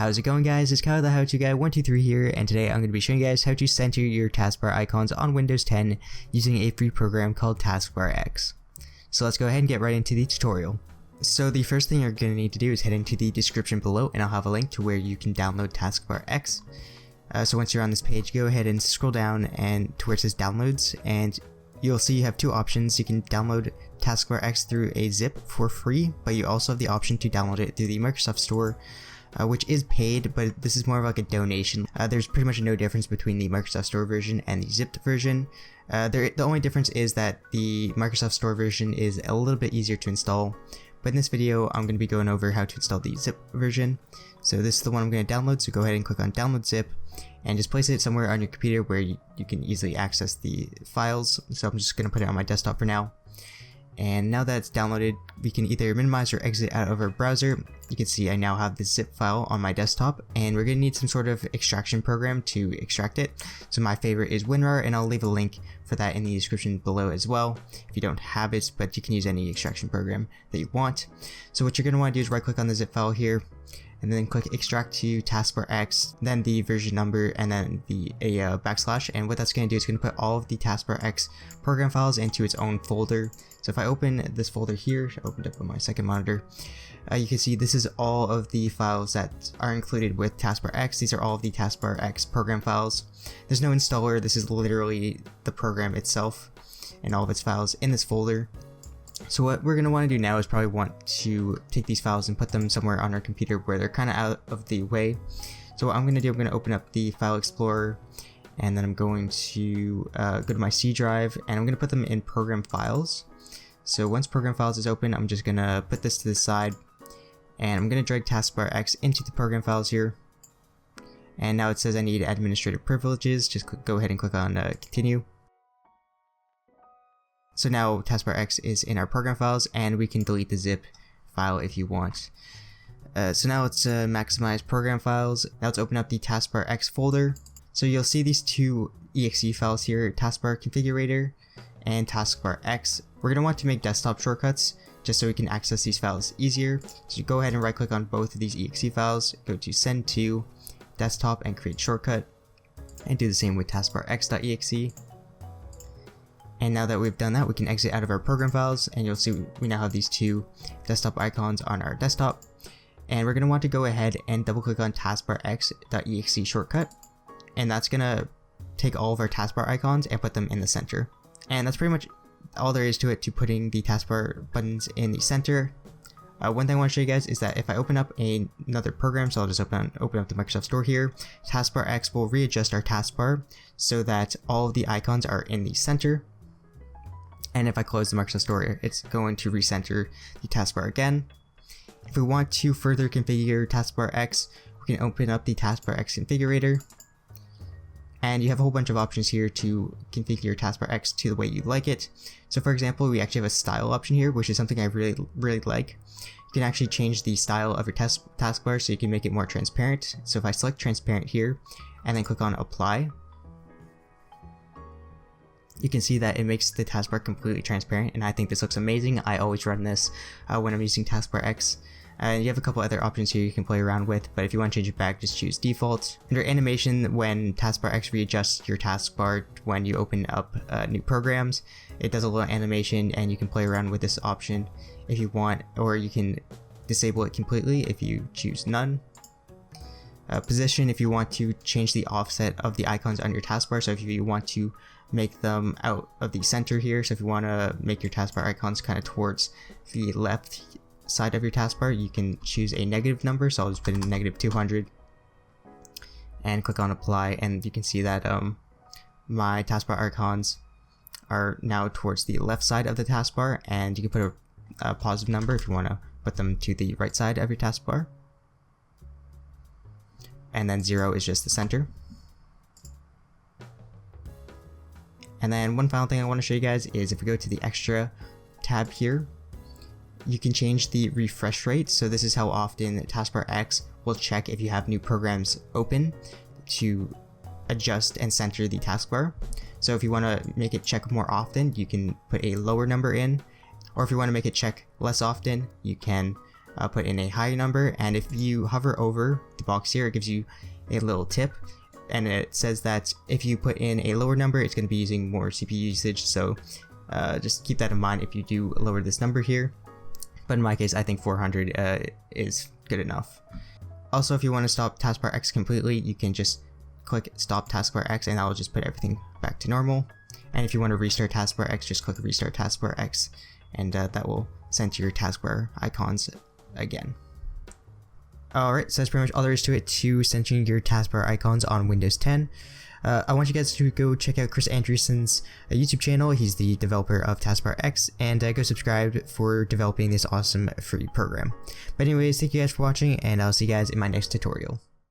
How's it going, guys? It's Kyle the How To Guy 123 here, and today I'm going to be showing you guys how to center your taskbar icons on Windows 10 using a free program called Taskbar X. So let's go ahead and get right into the tutorial. So the first thing you're going to need to do is head into the description below, and I'll have a link to where you can download Taskbar X. So once you're on this page, go ahead and scroll down and to where it says downloads, and you'll see you have two options. You can download Taskbar X through a zip for free, but you also have the option to download it through the Microsoft Store, which is paid, but this is more of like a donation. There's pretty much no difference between the Microsoft Store version and the zipped version. The only difference is that the Microsoft Store version is a little bit easier to install, but in this video I'm going to be going over how to install the zip version. So this is the one I'm going to download, so go ahead and click on download zip and just place it somewhere on your computer where you can easily access the files. So I'm just going to put it on my desktop for now. And now that it's downloaded, we can either minimize or exit out of our browser. You can see I now have the zip file on my desktop, and we're going to need some sort of extraction program to extract it. So my favorite is WinRAR, and I'll leave a link for that in the description below as well if you don't have it, but you can use any extraction program that you want. So what you're going to want to do is right click on the zip file here, and then click extract to Taskbar X, then the version number, and then a backslash. And what that's going to do is going to put all of the Taskbar X program files into its own folder. So if I open this folder here, I opened up on my second monitor, you can see this is all of the files that are included with Taskbar X. These are all of the Taskbar X program files. There's no installer. This is literally the program itself and all of its files in this folder. So what we're going to want to do now is probably want to take these files and put them somewhere on our computer where they're kind of out of the way. So what I'm going to do, I'm going to open up the File Explorer, and then I'm going to go to my C drive, and I'm going to put them in Program Files. So once Program Files is open, I'm just going to put this to the side, and I'm going to drag Taskbar X into the Program Files here. And now it says I need administrative privileges. Just go ahead and click on Continue. So now Taskbar X is in our program files, and we can delete the zip file if you want. So now let's maximize program files. Now let's open up the Taskbar X folder. So you'll see these two exe files here, Taskbar Configurator and Taskbar X. We're going to want to make desktop shortcuts just so we can access these files easier. So you go ahead and right click on both of these exe files, go to send to desktop and create shortcut, and do the same with Taskbar X.exe. And now that we've done that, we can exit out of our program files, and you'll see we now have these two desktop icons on our desktop. And we're going to want to go ahead and double click on Taskbar X.exe shortcut, and that's going to take all of our taskbar icons and put them in the center. And that's pretty much all there is to it, to putting the taskbar buttons in the center. One thing I want to show you guys is that if I open up another program, so I'll just open up the Microsoft Store here, Taskbar X will readjust our taskbar so that all of the icons are in the center. And if I close the Microsoft Store, it's going to recenter the taskbar again. If we want to further configure Taskbar X, we can open up the Taskbar X configurator. And you have a whole bunch of options here to configure Taskbar X to the way you like it. So for example, we actually have a style option here, which is something I really like. You can actually change the style of your taskbar so you can make it more transparent. So if I select transparent here and then click on apply, you can see that it makes the taskbar completely transparent, and I think this looks amazing. I always run this when I'm using Taskbar X. And you have a couple other options here you can play around with, but if you want to change it back, just choose default. Under animation, when Taskbar X readjusts your taskbar when you open up new programs, it does a little animation, and you can play around with this option if you want, or you can disable it completely if you choose none. Position, if you want to change the offset of the icons on your taskbar, so if you want to make them out of the center here, so if you want to make your taskbar icons kind of towards the left side of your taskbar, you can choose a negative number, so I'll just put in -200 and click on apply, and you can see that my taskbar icons are now towards the left side of the taskbar, and you can put a positive number if you want to put them to the right side of your taskbar, and then 0 is just the center. And then one final thing I want to show you guys is if we go to the extra tab here, you can change the refresh rate. So this is how often Taskbar X will check if you have new programs open to adjust and center the taskbar. So if you want to make it check more often, you can put a lower number in, or if you want to make it check less often, you can put in a high number, and if you hover over the box here, it gives you a little tip, and it says that if you put in a lower number, it's going to be using more CPU usage, so just keep that in mind if you do lower this number here. But in my case, I think 400 is good enough. Also, if you want to stop Taskbar X completely, you can just click Stop Taskbar X, and that will just put everything back to normal. And if you want to restart Taskbar X, just click Restart Taskbar X, and that will center your taskbar icons again. Alright, so that's pretty much all there is to it to centering your taskbar icons on Windows 10. I want you guys to go check out Chris Andreessen's YouTube channel. He's the developer of Taskbar X, and go subscribe for developing this awesome free program. But anyways, thank you guys for watching, and I'll see you guys in my next tutorial.